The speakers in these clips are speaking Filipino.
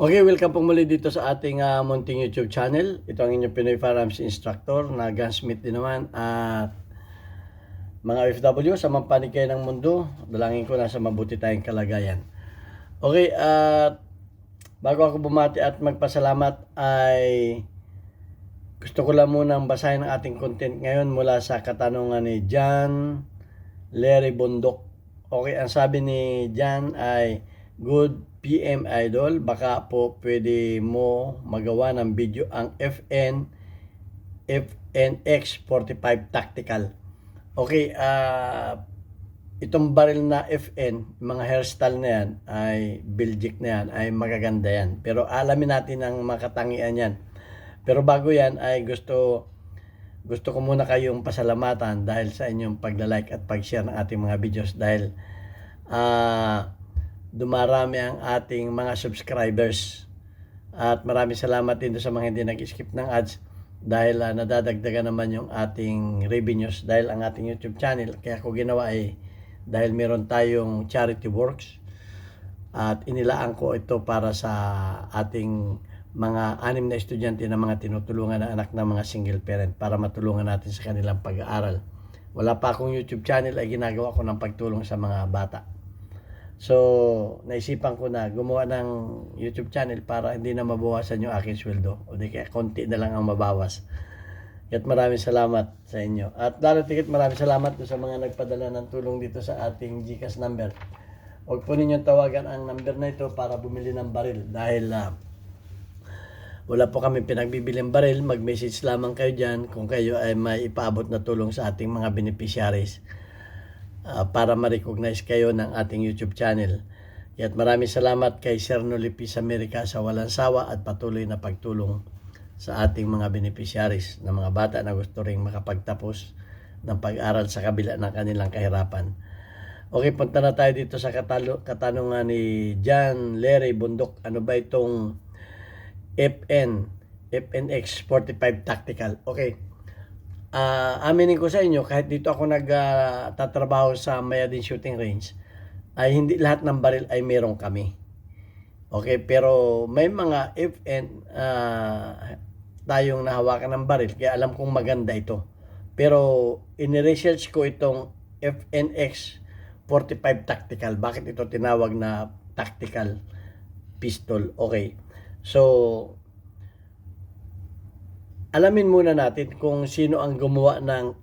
Okay, welcome po muli dito sa ating munting YouTube channel. Ito ang inyong Pinoy Firearms Instructor na gunsmith din naman at mga OFW sa mampanig kayo ng mundo. Dalangin ko nasa mabuti tayong kalagayan. Okay, at bago ako bumati at magpasalamat ay gusto ko lang munang basahin ang ating content ngayon mula sa katanungan ni John Larry Bundok. Okay, ang sabi ni John ay, "Good PM Idol, baka po pwede mo magawa ng video ang FNX 45 Tactical." Okay, itong baril na FN, mga hairstyle na yan, ay Belgic na yan, ay magaganda yan. Pero alamin natin ang makatangian yan. Pero bago yan ay gusto ko muna kayong pasalamatan dahil sa inyong pagla-like at pag-share ng ating mga videos dahil dumarami ang ating mga subscribers at maraming salamat din sa mga hindi nag-skip ng ads dahil nadadagdagan naman yung ating revenues dahil ang ating YouTube channel kaya ko ginawa ay dahil meron tayong charity works at inilaan ko ito para sa ating mga 6 na estudyante na mga tinutulungan na anak ng mga single parent para matulungan natin sa kanilang pag-aaral. Wala pa akong YouTube channel ay ginagawa ko ng pagtulong sa mga bata. So, naisipan ko na gumawa ng YouTube channel para hindi na mabawasan yung aking sweldo. O di kaya konti na lang ang mabawas. At maraming salamat sa inyo. At lalo tigit maraming salamat sa mga nagpadala ng tulong dito sa ating GCash number. Huwag po ninyong tawagan ang number na ito para bumili ng baril. Dahil wala po kami pinagbibiling baril. Mag-message lamang kayo dyan kung kayo ay may ipaabot na tulong sa ating mga beneficiaries. Para ma-recognize kayo ng ating YouTube channel. At maraming salamat kay Sir Nolipis America sa walang sawa at patuloy na pagtulong sa ating mga beneficiaries na mga bata na gusto ring makapagtapos ng pag-aral sa kabila ng kanilang kahirapan. Okay, punta na tayo dito sa katanungan ni John Larry Bundok. Ano ba itong FNX 45 Tactical? Okay. Aminin ko sa inyo, kahit dito ako nagtatrabaho sa Mayadin Shooting Range, ay hindi lahat ng baril ay meron kami. Okay, pero may mga FN tayong nahawakan ng baril, kaya alam kong maganda ito. Pero in-research ko itong FNX 45 Tactical. Bakit ito tinawag na tactical pistol? Okay, so alamin muna natin kung sino ang gumawa ng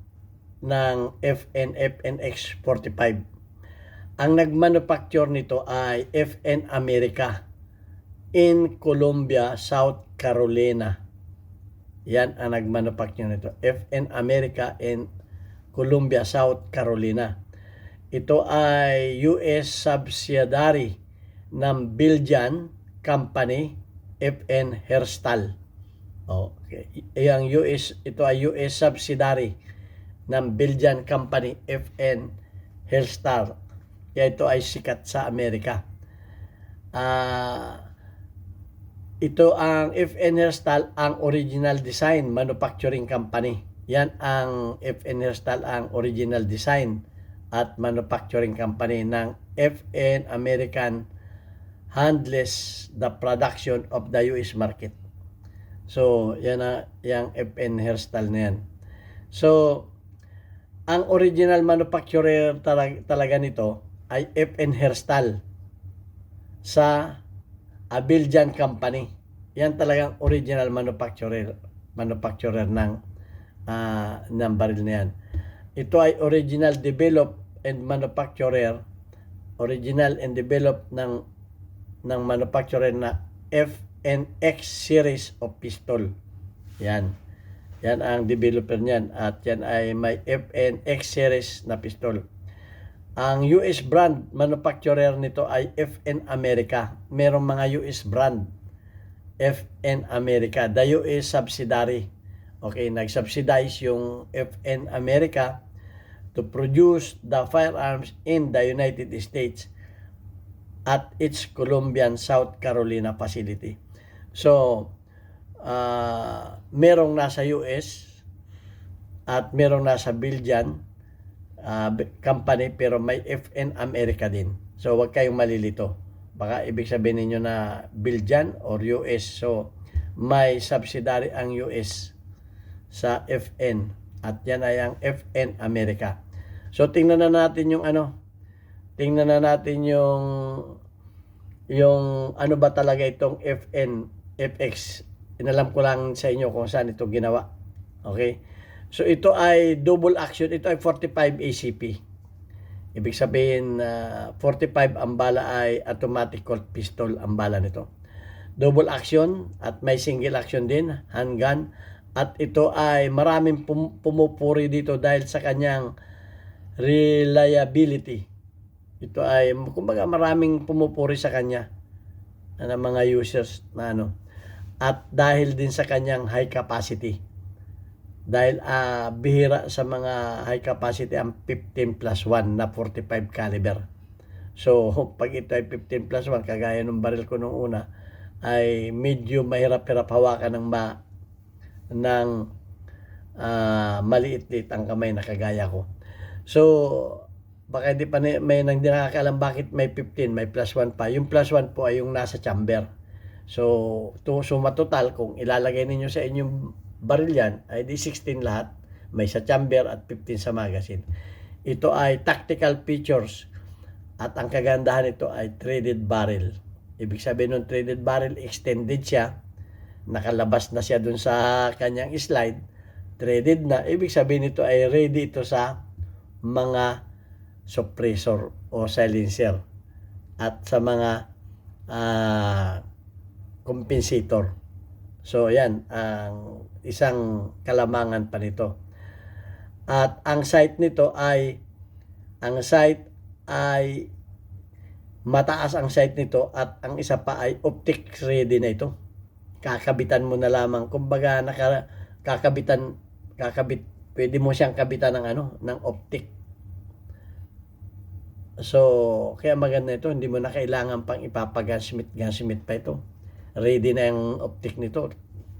FNX 45. Ang nagmanufacture nito ay FN America in Columbia, South Carolina. Yan ang nagmanufacture nito. FN America in Columbia, South Carolina. Ito ay US subsidiary ng Belgian company FN Herstal. Okay. Ito ay US subsidiary ng Belgian company FN Herstal. Kaya ito ay sikat sa Amerika. Ito ang FN Herstal, ang original design manufacturing company. Yan ang FN Herstal, ang original design at manufacturing company ng FN American handles the production of the US market. So, yan yung FN Herstal na yan. So, ang original manufacturer talaga nito ay FN Herstal sa Belgian company. Yan talagang original manufacturer ng baril na yan. Ito ay original developed and developed ng manufacturer na FNX series of pistol. Yan ang developer niyan at yan ay may FNX series na pistol. Ang US brand manufacturer nito ay FN America. Merong mga US brand FN America, the US subsidiary. Okay, nag-subsidize yung FN America to produce the firearms in the United States at its Columbian, South Carolina facility. So, merong nasa US at merong nasa Belgian company pero may FN America din. So, huwag kayong malilito. Baka ibig sabihin ninyo na Belgian or US. So, may subsidiary ang US sa FN. At yan ay ang FN America. So, tingnan na natin yung tingnan na natin yung ano ba talaga itong FN, FX. Inalam ko lang sa inyo kung saan ito ginawa. Okay? So, ito ay double action. Ito ay 45 ACP. Ibig sabihin, 45 ang bala ay automatic Colt pistol ang bala nito. Double action at may single action din, handgun. At ito ay maraming pumupuri dito dahil sa kanyang reliability. Ito ay, kumbaga maraming pumupuri sa kanya ng mga users na At dahil din sa kanyang high capacity. Dahil bihira sa mga high capacity ang 15+1 na 45 caliber. So, pag ito ay 15+1, kagaya ng baril ko nung una, ay medyo mahirap-hirap hawakan ng maliit-liit ang kamay na kagaya ko. So, baka hindi pa may nakakaalam bakit may 15, may +1 pa. Yung +1 po ay yung nasa chamber. So, suma total, kung ilalagay ninyo sa inyong baril yan, ay di 16 lahat. May sa chamber at 15 sa magazine. Ito ay tactical features. At ang kagandahan nito ay threaded barrel. Ibig sabihin ng threaded barrel, extended siya. Nakalabas na siya dun sa kanyang slide. Threaded na. Ibig sabihin nito ay ready ito sa mga suppressor o silencer. At sa mga compensator. So, yan. Ang isang kalamangan pa nito. At ang sight nito ay mataas ang sight nito at ang isa pa ay optic ready na ito. Kakabitan mo na lamang. Kumbaga, pwede mo siyang kabitan ng optic. So, kaya maganda ito. Hindi mo na kailangan pang gunsmith pa ito. Ready na yung optic nito.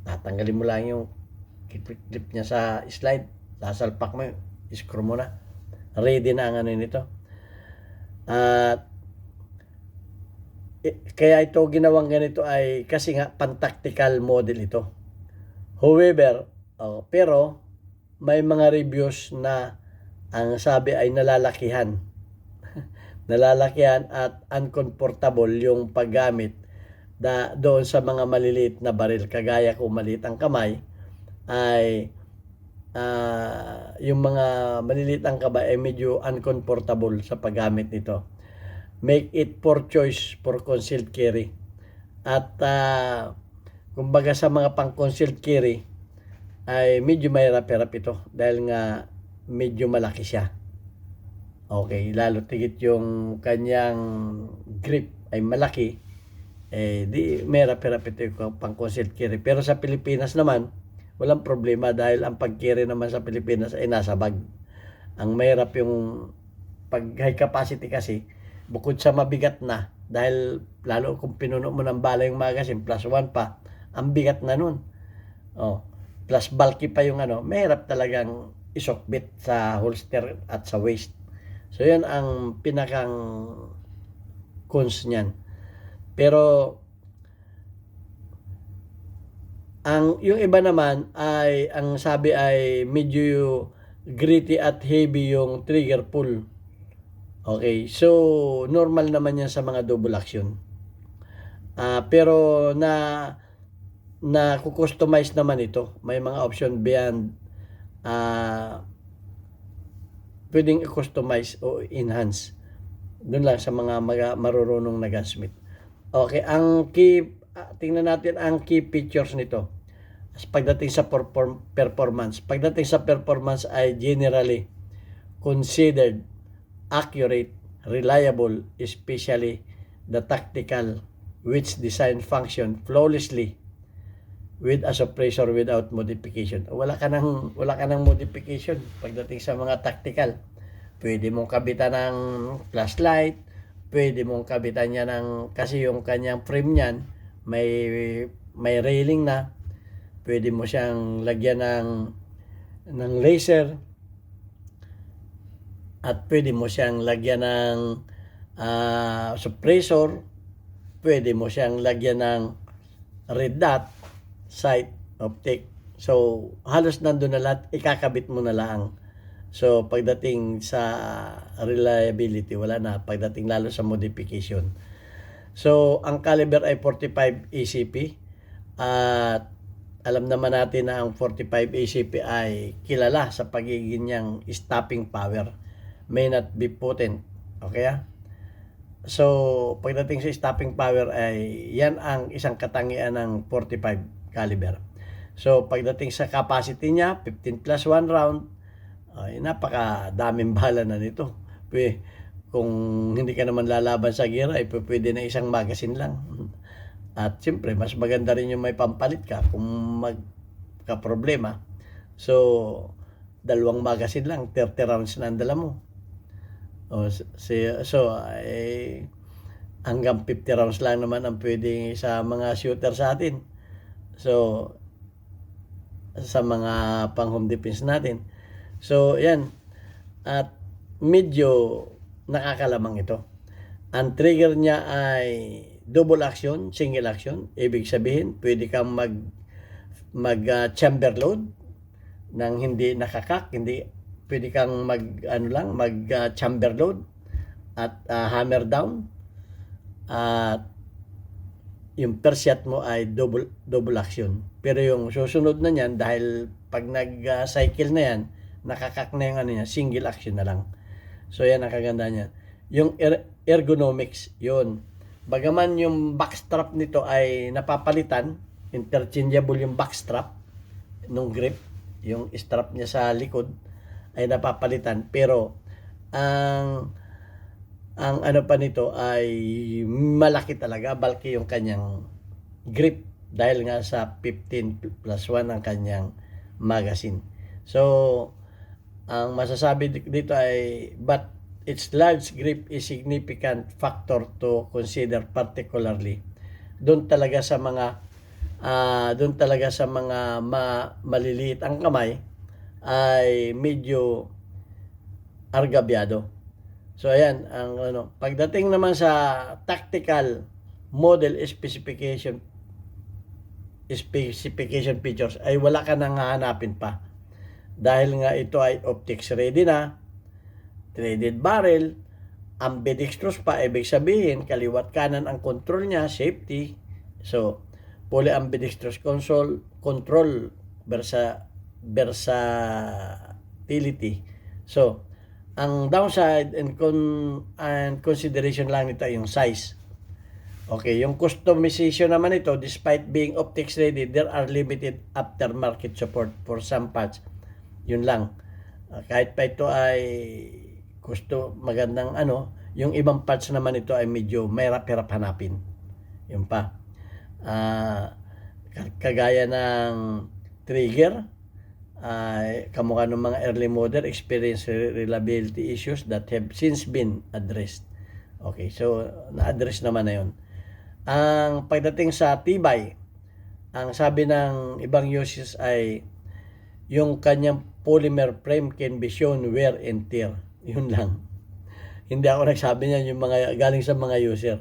Tatanggalin mo lang yung clip niya sa slide. Sasalpak mo, screw mo na. Ready na ang nito. At kaya ito ginawang ganito ay kasi nga pan-tactical model ito. However, pero may mga reviews na ang sabi ay nalalakihan. Nalalakihan at uncomfortable yung paggamit doon sa mga maliliit na baril. Kagaya kung maliit ang kamay, ay yung mga maliliit ang kamay ay medyo uncomfortable sa paggamit nito. Make it for choice for concealed carry. At kumbaga sa mga pang concealed carry ay medyo mahirap-hirap ito dahil nga medyo malaki siya. Okay, lalo tigit yung kanyang grip ay malaki, di mahirap-hirap ito yung pang concealed carry. Pero sa Pilipinas naman, walang problema dahil ang pag-carry naman sa Pilipinas ay nasa bag. Ang mahirap yung pag high capacity kasi, bukod sa mabigat na, dahil lalo kung pinuno mo ng bala yung magazine, +1 pa, ang bigat na nun. Plus bulky pa yung mahirap talagang isokbit sa holster at sa waist. So, yun ang pinakang cons niyan. Pero, yung iba naman ay, ang sabi ay medyo gritty at heavy yung trigger pull. Okay, so normal naman yan sa mga double action. Pero na kustomize naman ito. May mga option beyond pwedeng i-customize o enhance. Doon lang sa mga marurunong na gunsmith. Okay, ang key, tingnan natin ang key features nito. Pagdating sa performance. Pagdating sa performance ay generally considered accurate, reliable, especially the tactical, which design function flawlessly with a suppressor without modification. Wala ka ng modification pagdating sa mga tactical. Pwede mong kabitan ng flashlight, pwede mong kabitan niya kasi yung kanyang frame niyan may railing na. Pwede mo siyang lagyan ng laser. At pwede mo siyang lagyan ng suppressor. pwede mo siyang lagyan ng red dot, sight, optic. So, halos nandun na lahat, ikakabit mo na lang. So, pagdating sa reliability, wala na. Pagdating lalo sa modification. So, ang caliber ay 45 ACP. At alam naman natin na ang 45 ACP ay kilala sa pagiging niyang stopping power. May not be potent. Okay? So, pagdating sa stopping power ay yan ang isang katangian ng 45 caliber. So, pagdating sa capacity niya, 15 plus 1 round, ay napakadaming bala na nito. Kung hindi ka naman lalaban sa gira, ay pwede na isang magazine lang. At siyempre, mas maganda rin yung may pampalit ka kung magka-problema. So, 2 magazine lang, 30 rounds na ang dala mo. Hanggang 50 rounds lang naman ang pwedeng sa mga shooter sa atin. So, sa mga pang home defense natin. So, yan. At medyo nakakalamang ito. Ang trigger niya ay double action, single action. Ibig sabihin, pwede kang mag chamber load nang hindi nakakak, pwede kang mag chamber load at hammer down, at yung per shot mo ay double action. Pero yung susunod na niyan, dahil pag nag-cycle na yan, nakakak na yung niya, single action na lang. So yan ang kaganda niya. Yung ergonomics, yun. Bagaman yung backstrap nito ay napapalitan, interchangeable yung backstrap nung grip, yung strap niya sa likod ay napapalitan, pero ang ano pa nito ay malaki talaga, bulky yung kanyang grip dahil nga sa 15 plus 1 ang kanyang magazine. So, ang masasabi dito ay, but its large grip is significant factor to consider, particularly doon talaga sa mga maliliit ang kamay ay medyo argabyado. So ayan ang pagdating naman sa tactical model specification features ay wala ka nang hahanapin pa. Dahil nga ito ay optics ready na, threaded barrel, ambidextrous pa, ibig sabihin kaliwat kanan ang control niya, safety. So, fully ambidextrous control versatility. So, ang downside and consideration lang nito yung size. Okay, yung customization naman ito, despite being optics ready, there are limited aftermarket support for some parts. Yun lang. Kahit pa ito ay magandang yung ibang parts naman ito ay medyo mahirap-hirap hanapin. Yun pa. Kagaya ng trigger, kamukha ng mga early model experience reliability issues that have since been addressed. Okay, so na-address naman na yun. Ang pagdating sa tibay, ang sabi ng ibang uses ay yung kanyang polymer frame can be shown wear and tear. Yun lang. Hindi ako nagsabi niyan, yung mga galing sa mga user.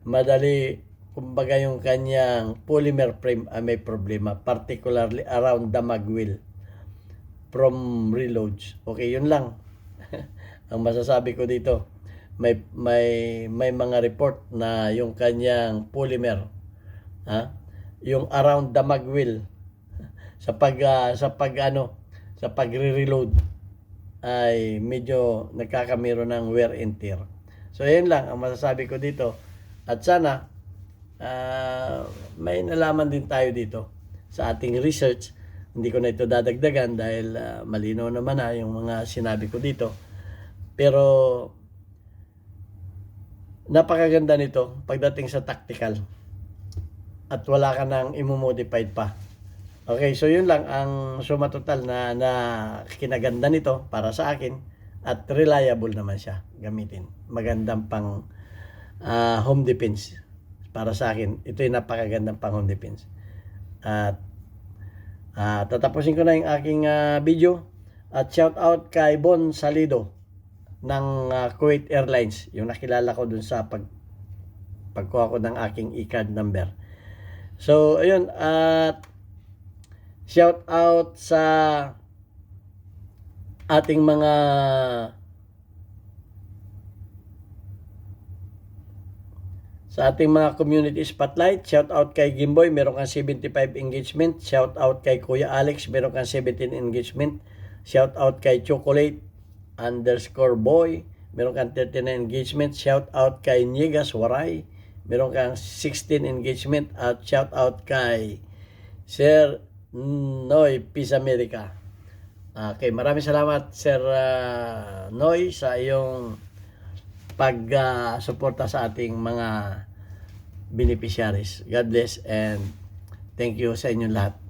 Madali, kumbaga yung kanyang polymer frame ay may problema, particularly around the magwheel from reloads. Okay, yun lang. Ang masasabi ko dito, may mga report na yung kanyang polymer, yung around the magwheel sa pagre-reload ay medyo nagkakamero ng wear and tear. So yun lang ang masasabi ko dito. At sana may nalaman din tayo dito sa ating research. Hindi ko na ito dadagdagan dahil malinaw naman na yung mga sinabi ko dito. Pero napakaganda nito pagdating sa tactical. At wala ka nang imomodified pa. Okay, so yun lang ang suma total na kinaganda nito para sa akin. At reliable naman siya gamitin. Magandang pang home defense para sa akin. Ito yung napakagandang pang home defense. At tatapusin ko na yung aking video. At shout out kay Bon Salido ng Kuwait Airlines, yung nakilala ko dun sa pagkuha ko ng aking e-card number. So, ayun, at shout out sa ating mga community spotlight. Shout out kay Gimboy, meron kang 75 engagement. Shout out kay Kuya Alex, meron kang 17 engagement. Shout out kay Chocolate_boy, meron kang 39 engagement. Shout out kay Niegas Waray, meron kang 16 engagement. At shout out kay Sir Noy Peace America. Okay, maraming salamat Sir Noy sa iyong pag-suporta sa ating mga beneficiaries. God bless and thank you sa inyong lahat.